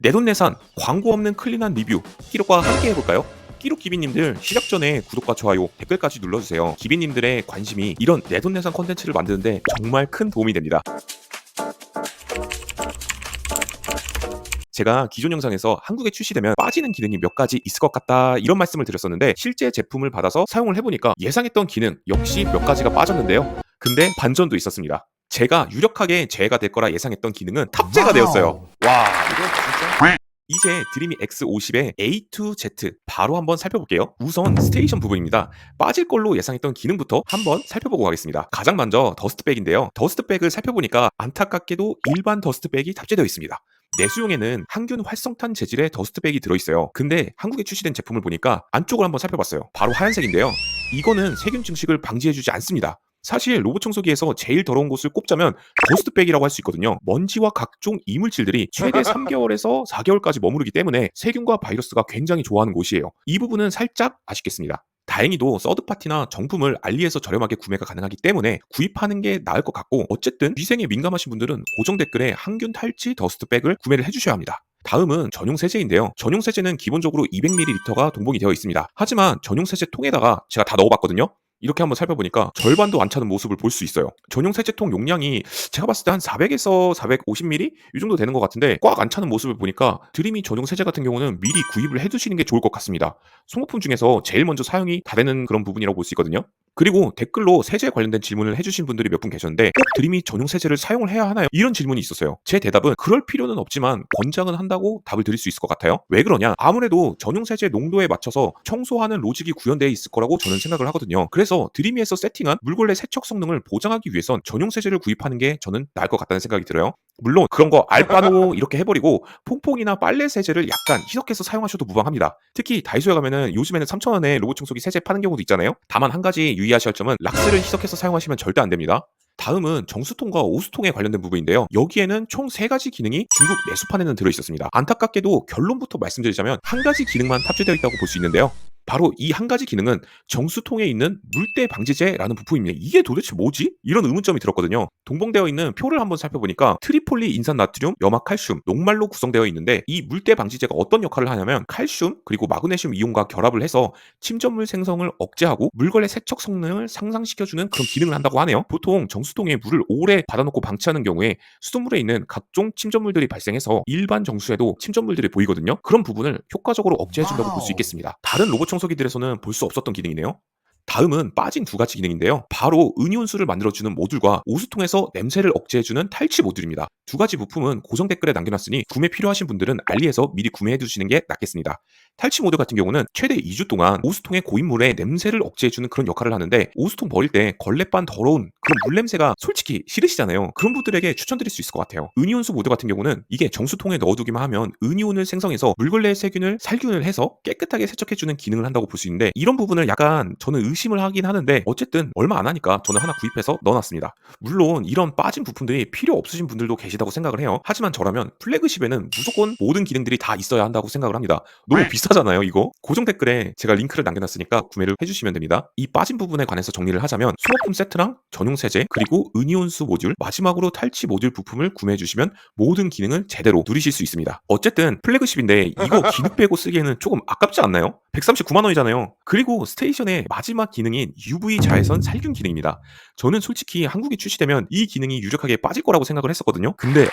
내돈내산 광고 없는 클린한 리뷰 끼룩과 함께 해볼까요? 끼룩 기비님들 시작 전에 구독과 좋아요, 댓글까지 눌러주세요. 기비님들의 관심이 이런 내돈내산 콘텐츠를 만드는데 정말 큰 도움이 됩니다. 제가 기존 영상에서 한국에 출시되면 빠지는 기능이 몇 가지 있을 것 같다 이런 말씀을 드렸었는데 실제 제품을 받아서 사용을 해보니까 예상했던 기능 역시 몇 가지가 빠졌는데요. 근데 반전도 있었습니다. 제가 유력하게 제외가 될 거라 예상했던 기능은 탑재가 되었어요. 와, 이거 진짜 이제 드림이 X50의 A2Z 바로 한번 살펴볼게요. 우선 스테이션 부분입니다. 빠질 걸로 예상했던 기능부터 한번 살펴보고 가겠습니다. 가장 먼저 더스트백인데요. 더스트백을 살펴보니까 안타깝게도 일반 더스트백이 탑재되어 있습니다. 내수용에는 항균 활성탄 재질의 더스트백이 들어있어요. 근데 한국에 출시된 제품을 보니까 안쪽을 한번 살펴봤어요. 바로 하얀색인데요. 이거는 세균 증식을 방지해주지 않습니다. 사실 로봇 청소기에서 제일 더러운 곳을 꼽자면 더스트백이라고 할 수 있거든요. 먼지와 각종 이물질들이 최대 3개월에서 4개월까지 머무르기 때문에 세균과 바이러스가 굉장히 좋아하는 곳이에요. 이 부분은 살짝 아쉽겠습니다. 다행히도 서드파티나 정품을 알리에서 저렴하게 구매가 가능하기 때문에 구입하는 게 나을 것 같고, 어쨌든 위생에 민감하신 분들은 고정 댓글에 항균 탈취 더스트백을 구매를 해주셔야 합니다. 다음은 전용 세제인데요. 전용 세제는 기본적으로 200ml가 동봉이 되어 있습니다. 하지만 전용 세제 통에다가 제가 다 넣어봤거든요. 이렇게 한번 살펴보니까 절반도 안 차는 모습을 볼 수 있어요. 전용 세제통 용량이 제가 봤을 때 한 400에서 450ml 이 정도 되는 것 같은데 꽉 안 차는 모습을 보니까 드림이 전용 세제 같은 경우는 미리 구입을 해두시는 게 좋을 것 같습니다. 소모품 중에서 제일 먼저 사용이 다 되는 그런 부분이라고 볼 수 있거든요. 그리고 댓글로 세제 관련된 질문을 해주신 분들이 몇 분 계셨는데 꼭 드림이 전용 세제를 사용을 해야 하나요? 이런 질문이 있었어요. 제 대답은 그럴 필요는 없지만 권장은 한다고 답을 드릴 수 있을 것 같아요. 왜 그러냐? 아무래도 전용 세제 농도에 맞춰서 청소하는 로직이 구현되어 있을 거라고 저는 생각을 하거든요. 그래서 드림이에서 세팅한 물걸레 세척 성능을 보장하기 위해선 전용 세제를 구입하는 게 저는 나을 것 같다는 생각이 들어요. 물론 그런 거 알바노 이렇게 해버리고 퐁퐁이나 빨래 세제를 약간 희석해서 사용하셔도 무방합니다. 특히 다이소에 가면은 요즘에는 3,000원에 로봇 청소기 세제 파는 경우도 있잖아요. 다만 한 가지 유의하셔야 할 점은 락스를 희석해서 사용하시면 절대 안 됩니다. 다음은 정수통과 오수통에 관련된 부분인데요. 여기에는 총 3가지 기능이 중국 내수판에는 들어있었습니다. 안타깝게도 결론부터 말씀드리자면 한 가지 기능만 탑재되어 있다고 볼 수 있는데요. 바로 이 한 가지 기능은 정수통에 있는 물때 방지제라는 부품입니다. 이게 도대체 뭐지? 이런 의문점이 들었거든요. 동봉되어 있는 표를 한번 살펴보니까 트리폴리 인산 나트륨, 염화 칼슘, 녹말로 구성되어 있는데 이 물때 방지제가 어떤 역할을 하냐면 칼슘 그리고 마그네슘 이온과 결합을 해서 침전물 생성을 억제하고 물걸레 세척 성능을 상승시켜주는 그런 기능을 한다고 하네요. 보통 정수통에 물을 오래 받아놓고 방치하는 경우에 수돗물에 있는 각종 침전물들이 발생해서 일반 정수에도 침전물들이 보이거든요. 그런 부분을 효과적으로 억제해준다고 볼 수 있겠습니다. 다른 로봇 청소기들에서는 볼 수 없었던 기능이네요. 다음은 빠진 2가지 기능인데요. 바로 은이온수를 만들어주는 모듈과 오수통에서 냄새를 억제해주는 탈취 모듈입니다. 2가지 부품은 고정 댓글에 남겨놨으니 구매 필요하신 분들은 알리에서 미리 구매해 두시는 게 낫겠습니다. 탈취 모듈 같은 경우는 최대 2주 동안 오수통의 고인물의 냄새를 억제해주는 그런 역할을 하는데, 오수통 버릴 때 걸레반 더러운 그런 물냄새가 솔직히 싫으시잖아요. 그런 분들에게 추천드릴 수 있을 것 같아요. 은이온수 모듈 같은 경우는 이게 정수통에 넣어두기만 하면 은이온을 생성해서 물걸레 세균을 살균을 해서 깨끗하게 세척해주는 기능을 한다고 볼 수 있는데, 이런 부분을 약간 저는 의심을 하긴 하는데 어쨌든 얼마 안 하니까 저는 하나 구입해서 넣어놨습니다. 물론 이런 빠진 부품들이 필요 없으신 분들도 계시다고 생각을 해요. 하지만 저라면 플래그십에는 무조건 모든 기능들이 다 있어야 한다고 생각을 합니다. 너무 비싸잖아요 이거. 고정 댓글에 제가 링크를 남겨놨으니까 구매를 해주시면 됩니다. 이 빠진 부분에 관해서 정리를 하자면 소모품 세트랑 전용 세제 그리고 은이온수 모듈 마지막으로 탈취 모듈 부품을 구매해주시면 모든 기능을 제대로 누리실 수 있습니다. 어쨌든 플래그십인데 이거 기능 빼고 쓰기에는 조금 아깝지 않나요? 139만 원이잖아요. 그리고 스테이션의 마지막 기능인 UV 자외선 살균 기능입니다. 저는 솔직히 한국에 출시되면 이 기능이 유력하게 빠질 거라고 생각을 했었거든요. 근데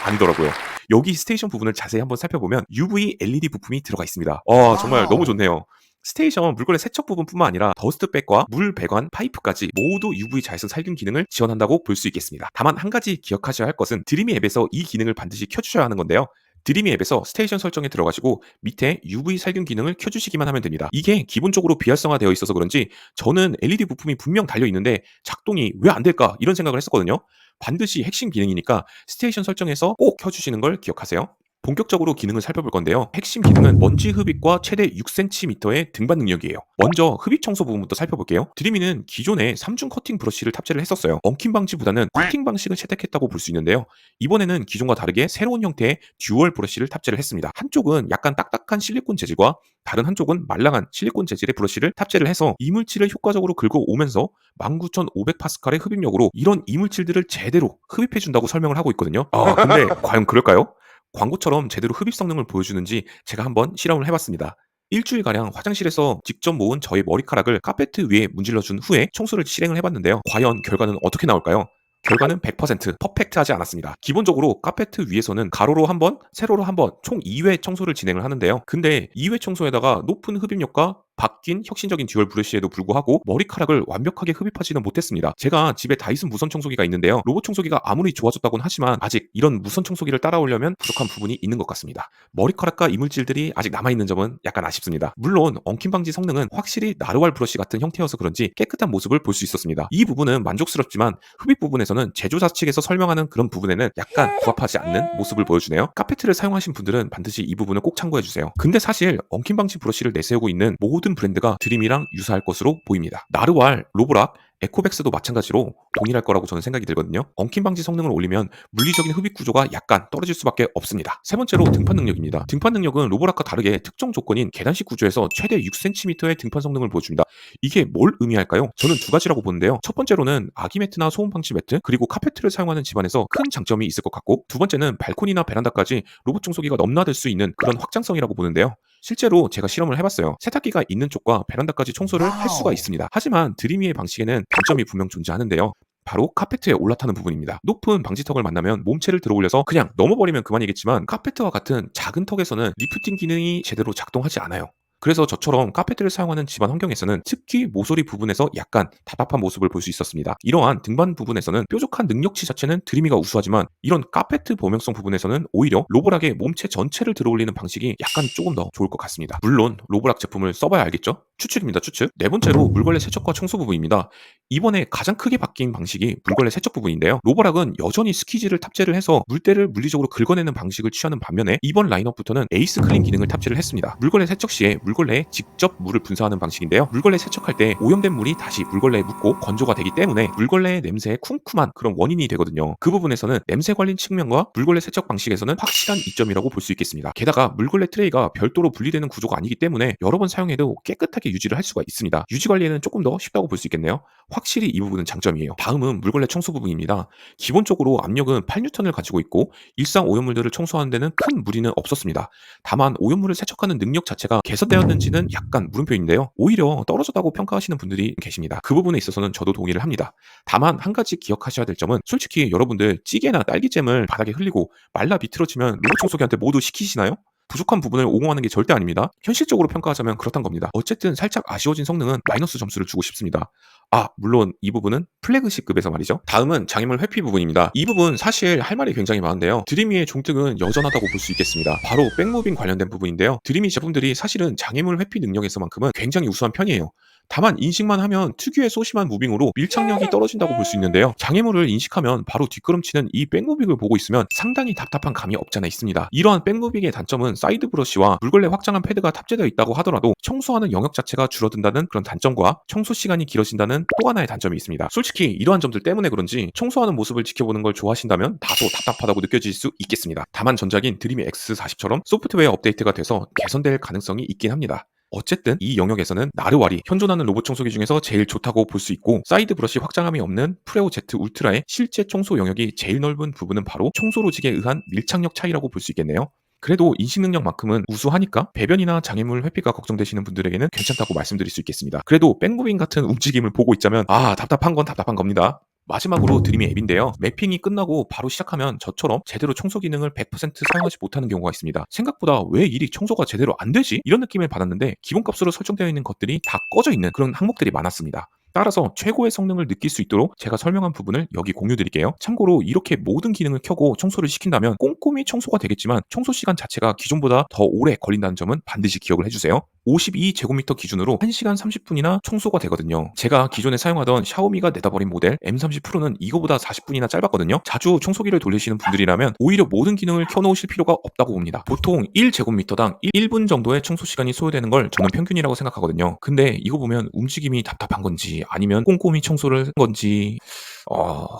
아니더라고요. 여기 스테이션 부분을 자세히 한번 살펴보면 UV LED 부품이 들어가 있습니다. 정말 너무 좋네요. 스테이션 물걸레 세척 부분뿐만 아니라 더스트백과 물 배관 파이프까지 모두 UV 자외선 살균 기능을 지원한다고 볼 수 있겠습니다. 다만 한 가지 기억하셔야 할 것은 드림이 앱에서 이 기능을 반드시 켜주셔야 하는 건데요. 드림이 앱에서 스테이션 설정에 들어가시고 밑에 UV 살균 기능을 켜주시기만 하면 됩니다. 이게 기본적으로 비활성화되어 있어서 그런지 저는 LED 부품이 분명 달려있는데 작동이 왜 안 될까 이런 생각을 했었거든요. 반드시 핵심 기능이니까 스테이션 설정에서 꼭 켜주시는 걸 기억하세요. 본격적으로 기능을 살펴볼 건데요. 핵심 기능은 먼지 흡입과 최대 6cm의 등반 능력이에요. 먼저 흡입 청소 부분부터 살펴볼게요. 드림이는 기존에 3중 커팅 브러쉬를 탑재를 했었어요. 엉킴 방지보다는 커팅 방식을 채택했다고 볼 수 있는데요. 이번에는 기존과 다르게 새로운 형태의 듀얼 브러쉬를 탑재를 했습니다. 한쪽은 약간 딱딱한 실리콘 재질과 다른 한쪽은 말랑한 실리콘 재질의 브러쉬를 탑재를 해서 이물질을 효과적으로 긁어 오면서 19,500파스칼의 흡입력으로 이런 이물질들을 제대로 흡입해준다고 설명을 하고 있거든요. 근데 과연 그럴까요? 광고처럼 제대로 흡입 성능을 보여주는지 제가 한번 실험을 해봤습니다. 일주일가량 화장실에서 직접 모은 저의 머리카락을 카페트 위에 문질러 준 후에 청소를 실행을 해봤는데요. 과연 결과는 어떻게 나올까요? 결과는 100% 퍼펙트하지 않았습니다. 기본적으로 카페트 위에서는 가로로 한 번, 세로로 한 번, 총 2회 청소를 진행을 하는데요. 근데 2회 청소에다가 높은 흡입력과 바뀐 혁신적인 듀얼 브러쉬에도 불구하고 머리카락을 완벽하게 흡입하지는 못했습니다. 제가 집에 다이슨 무선 청소기가 있는데요. 로봇 청소기가 아무리 좋아졌다고는 하지만 아직 이런 무선 청소기를 따라오려면 부족한 부분이 있는 것 같습니다. 머리카락과 이물질들이 아직 남아있는 점은 약간 아쉽습니다. 물론 엉킴 방지 성능은 확실히 나르왈 브러쉬 같은 형태여서 그런지 깨끗한 모습을 볼 수 있었습니다. 이 부분은 만족스럽지만 흡입 부분에서는 제조사 측에서 설명하는 그런 부분에는 약간 부합하지 않는 모습을 보여주네요. 카페트를 사용하신 분들은 반드시 이 부분을 꼭 참고해주세요. 근데 사실 엉킴 방지 브러쉬를 내세우고 있는 모든 브랜드가 드림이랑 유사할 것으로 보입니다. 나르왈, 로보락, 에코백스도 마찬가지로 동일할 거라고 저는 생각이 들거든요. 엉킴 방지 성능을 올리면 물리적인 흡입 구조가 약간 떨어질 수밖에 없습니다. 세 번째로 등판 능력입니다. 등판 능력은 로보락과 다르게 특정 조건인 계단식 구조에서 최대 6cm의 등판 성능을 보여줍니다. 이게 뭘 의미할까요? 저는 두 가지라고 보는데요. 첫 번째로는 아기 매트나 소음 방지 매트 그리고 카페트를 사용하는 집안에서 큰 장점이 있을 것 같고, 두 번째는 발코니나 베란다까지 로봇 청소기가 넘나들 수 있는 그런 확장성이라고 보는데요. 실제로 제가 실험을 해봤어요. 세탁기가 있는 쪽과 베란다까지 청소를 할 수가 있습니다. 하지만 드림이의 방식에는 단점이 분명 존재하는데요. 바로 카페트에 올라타는 부분입니다. 높은 방지턱을 만나면 몸체를 들어올려서 그냥 넘어버리면 그만이겠지만, 카페트와 같은 작은 턱에서는 리프팅 기능이 제대로 작동하지 않아요. 그래서 저처럼 카페트를 사용하는 집안 환경에서는 특히 모서리 부분에서 약간 답답한 모습을 볼 수 있었습니다. 이러한 등반 부분에서는 뾰족한 능력치 자체는 드림이가 우수하지만, 이런 카페트 범용성 부분에서는 오히려 로보락의 몸체 전체를 들어올리는 방식이 약간 조금 더 좋을 것 같습니다. 물론 로보락 제품을 써봐야 알겠죠? 추측입니다, 추측. 네 번째로 물걸레 세척과 청소 부분입니다. 이번에 가장 크게 바뀐 방식이 물걸레 세척 부분인데요. 로보락은 여전히 스키지를 탑재를 해서 물때를 물리적으로 긁어내는 방식을 취하는 반면에, 이번 라인업부터는 에이스 클린 기능을 탑재를 했습니다. 물걸레 세척 시에 물걸레에 직접 물을 분사하는 방식인데요. 물걸레 세척할 때 오염된 물이 다시 물걸레에 묻고 건조가 되기 때문에 물걸레의 냄새에 쿰쿰한 그런 원인이 되거든요. 그 부분에서는 냄새 관리 측면과 물걸레 세척 방식에서는 확실한 이점이라고 볼 수 있겠습니다. 게다가 물걸레 트레이가 별도로 분리되는 구조가 아니기 때문에 여러 번 사용해도 깨끗하게 유지를 할 수가 있습니다. 유지 관리에는 조금 더 쉽다고 볼 수 있겠네요. 확실히 이 부분은 장점이에요. 다음은 물걸레 청소 부분입니다. 기본적으로 압력은 8N을 가지고 있고 일상 오염물들을 청소하는 데는 큰 무리는 없었습니다. 다만 오염물을 세척하는 능력 자체가 개선되었는지는 약간 물음표인데요. 오히려 떨어졌다고 평가하시는 분들이 계십니다. 그 부분에 있어서는 저도 동의를 합니다. 다만 한 가지 기억하셔야 될 점은, 솔직히 여러분들 찌개나 딸기잼을 바닥에 흘리고 말라 비틀어지면 로봇 청소기한테 모두 시키시나요? 부족한 부분을 옹호하는 게 절대 아닙니다. 현실적으로 평가하자면 그렇단 겁니다. 어쨌든 살짝 아쉬워진 성능은 마이너스 점수를 주고 싶습니다. 물론 이 부분은 플래그십급에서 말이죠. 다음은 장애물 회피 부분입니다. 이 부분 사실 할 말이 굉장히 많은데요. 드림이의 종특은 여전하다고 볼 수 있겠습니다. 바로 백무빙 관련된 부분인데요. 드림이 제품들이 사실은 장애물 회피 능력에서만큼은 굉장히 우수한 편이에요. 다만 인식만 하면 특유의 소심한 무빙으로 밀착력이 떨어진다고 볼 수 있는데요. 장애물을 인식하면 바로 뒷걸음치는 이 백무빙을 보고 있으면 상당히 답답한 감이 없지 않아 있습니다. 이러한 백무빙의 단점은 사이드 브러쉬와 물걸레 확장한 패드가 탑재되어 있다고 하더라도 청소하는 영역 자체가 줄어든다는 그런 단점과 청소 시간이 길어진다는 또 하나의 단점이 있습니다. 솔직히 이러한 점들 때문에 그런지 청소하는 모습을 지켜보는 걸 좋아하신다면 다소 답답하다고 느껴질 수 있겠습니다. 다만 전작인 드림이 X40처럼 소프트웨어 업데이트가 돼서 개선될 가능성이 있긴 합니다. 어쨌든 이 영역에서는 나르왈이 현존하는 로봇 청소기 중에서 제일 좋다고 볼 수 있고, 사이드 브러쉬 확장함이 없는 프레오 Z 울트라의 실제 청소 영역이 제일 넓은 부분은 바로 청소 로직에 의한 밀착력 차이라고 볼 수 있겠네요. 그래도 인식 능력만큼은 우수하니까 배변이나 장애물 회피가 걱정되시는 분들에게는 괜찮다고 말씀드릴 수 있겠습니다. 그래도 백무빙 같은 움직임을 보고 있자면 답답한 건 답답한 겁니다. 마지막으로 드림이 앱인데요. 매핑이 끝나고 바로 시작하면 저처럼 제대로 청소 기능을 100% 사용하지 못하는 경우가 있습니다. 생각보다 왜 일이 청소가 제대로 안 되지? 이런 느낌을 받았는데, 기본값으로 설정되어 있는 것들이 다 꺼져 있는 그런 항목들이 많았습니다. 따라서 최고의 성능을 느낄 수 있도록 제가 설명한 부분을 여기 공유 드릴게요. 참고로 이렇게 모든 기능을 켜고 청소를 시킨다면 꼼꼼히 청소가 되겠지만 청소 시간 자체가 기존보다 더 오래 걸린다는 점은 반드시 기억을 해주세요. 52제곱미터 기준으로 1시간 30분이나 청소가 되거든요. 제가 기존에 사용하던 샤오미가 내다버린 모델 M30 프로는 이거보다 40분이나 짧았거든요. 자주 청소기를 돌리시는 분들이라면 오히려 모든 기능을 켜놓으실 필요가 없다고 봅니다. 보통 1제곱미터당 1분 정도의 청소 시간이 소요되는 걸 저는 평균이라고 생각하거든요. 근데 이거 보면 움직임이 답답한 건지 아니면 꼼꼼히 청소를 한 건지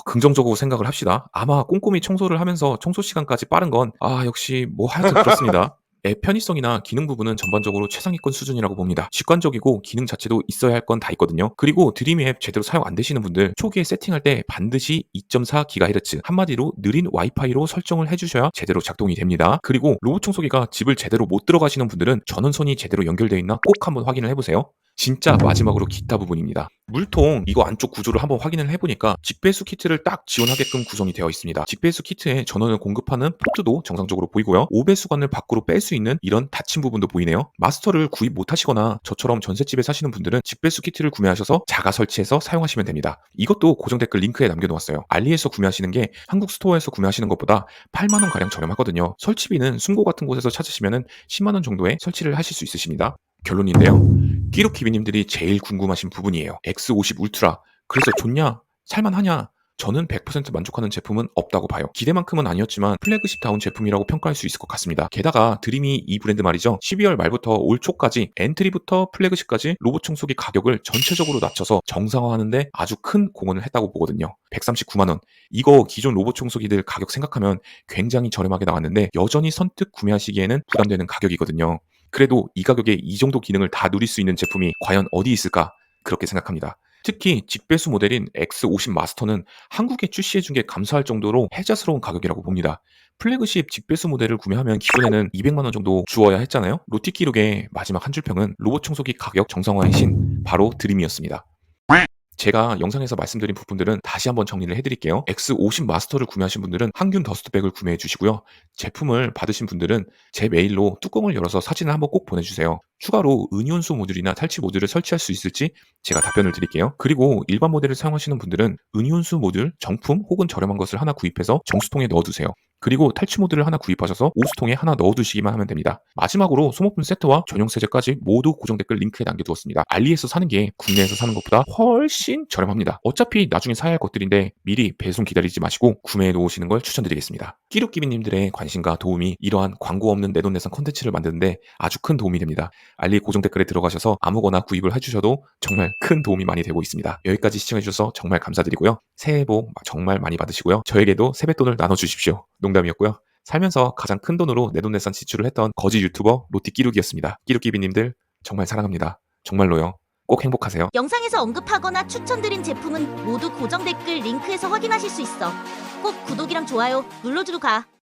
긍정적으로 생각을 합시다. 아마 꼼꼼히 청소를 하면서 청소 시간까지 빠른 건 역시 뭐 하여튼 그렇습니다. 앱 편의성이나 기능 부분은 전반적으로 최상위권 수준이라고 봅니다. 직관적이고 기능 자체도 있어야 할 건 다 있거든요. 그리고 드림이 앱 제대로 사용 안 되시는 분들 초기에 세팅할 때 반드시 2.4GHz 한마디로 느린 와이파이로 설정을 해주셔야 제대로 작동이 됩니다. 그리고 로봇 청소기가 집을 제대로 못 들어가시는 분들은 전원선이 제대로 연결되어 있나 꼭 한번 확인을 해보세요. 진짜 마지막으로 기타 부분입니다. 물통 이거 안쪽 구조를 한번 확인을 해보니까 직배수 키트를 딱 지원하게끔 구성이 되어 있습니다. 직배수 키트에 전원을 공급하는 포트도 정상적으로 보이고요. 5배수관을 밖으로 뺄 수 있는 이런 닫힌 부분도 보이네요. 마스터를 구입 못하시거나 저처럼 전셋집에 사시는 분들은 직배수 키트를 구매하셔서 자가 설치해서 사용하시면 됩니다. 이것도 고정 댓글 링크에 남겨놓았어요. 알리에서 구매하시는 게 한국 스토어에서 구매하시는 것보다 8만원 가량 저렴하거든요. 설치비는 숨고 같은 곳에서 찾으시면 10만원 정도에 설치를 하실 수 있으십니다. 결론인데요. 끼룩기비님들이 제일 궁금하신 부분이에요. X50 울트라. 그래서 좋냐? 살만하냐? 저는 100% 만족하는 제품은 없다고 봐요. 기대만큼은 아니었지만 플래그십다운 제품이라고 평가할 수 있을 것 같습니다. 게다가 드림이 이 브랜드 말이죠. 12월 말부터 올 초까지 엔트리부터 플래그십까지 로봇 청소기 가격을 전체적으로 낮춰서 정상화하는데 아주 큰 공헌을 했다고 보거든요. 139만원. 이거 기존 로봇 청소기들 가격 생각하면 굉장히 저렴하게 나왔는데 여전히 선뜻 구매하시기에는 부담되는 가격이거든요. 그래도 이 가격에 이 정도 기능을 다 누릴 수 있는 제품이 과연 어디 있을까? 그렇게 생각합니다. 특히 직배수 모델인 X50 마스터는 한국에 출시해준 게 감사할 정도로 혜자스러운 가격이라고 봅니다. 플래그십 직배수 모델을 구매하면 기존에는 200만원 정도 주어야 했잖아요. 로티기룩의 마지막 한 줄평은 로봇 청소기 가격 정상화의 신, 바로 드림이었습니다. 제가 영상에서 말씀드린 부분들은 다시 한번 정리를 해드릴게요. X50 마스터를 구매하신 분들은 항균 더스트백을 구매해 주시고요. 제품을 받으신 분들은 제 메일로 뚜껑을 열어서 사진을 한번 꼭 보내주세요. 추가로 은이온수 모듈이나 탈취 모듈을 설치할 수 있을지 제가 답변을 드릴게요. 그리고 일반 모델을 사용하시는 분들은 은이온수 모듈 정품 혹은 저렴한 것을 하나 구입해서 정수통에 넣어두세요. 그리고 탈취 모듈을 하나 구입하셔서 오수통에 하나 넣어두시기만 하면 됩니다. 마지막으로 소모품 세트와 전용 세제까지 모두 고정 댓글 링크에 남겨두었습니다. 알리에서 사는 게 국내에서 사는 것보다 훨씬 저렴합니다. 어차피 나중에 사야 할 것들인데 미리 배송 기다리지 마시고 구매해 놓으시는 걸 추천드리겠습니다. 끼룩기비님들의 관심과 도움이 이러한 광고 없는 내돈내산 콘텐츠를 만드는데 아주 큰 도움이 됩니다. 알리 고정 댓글에 들어가셔서 아무거나 구입을 해주셔도 정말 큰 도움이 많이 되고 있습니다. 여기까지 시청해주셔서 정말 감사드리고요. 새해 복 정말 많이 받으시고요. 저에게도 세뱃돈을 나눠주십시오. 농담이었고요. 살면서 가장 큰 돈으로 내돈내산 지출을 했던 거지 유튜버 로티 끼룩이었습니다. 끼룩기비님들 정말 사랑합니다. 정말로요. 꼭 행복하세요. 영상에서 언급하거나 추천드린 제품은 모두 고정 댓글 링크에서 확인하실 수 있어. 꼭 구독이랑 좋아요 눌러주고 가.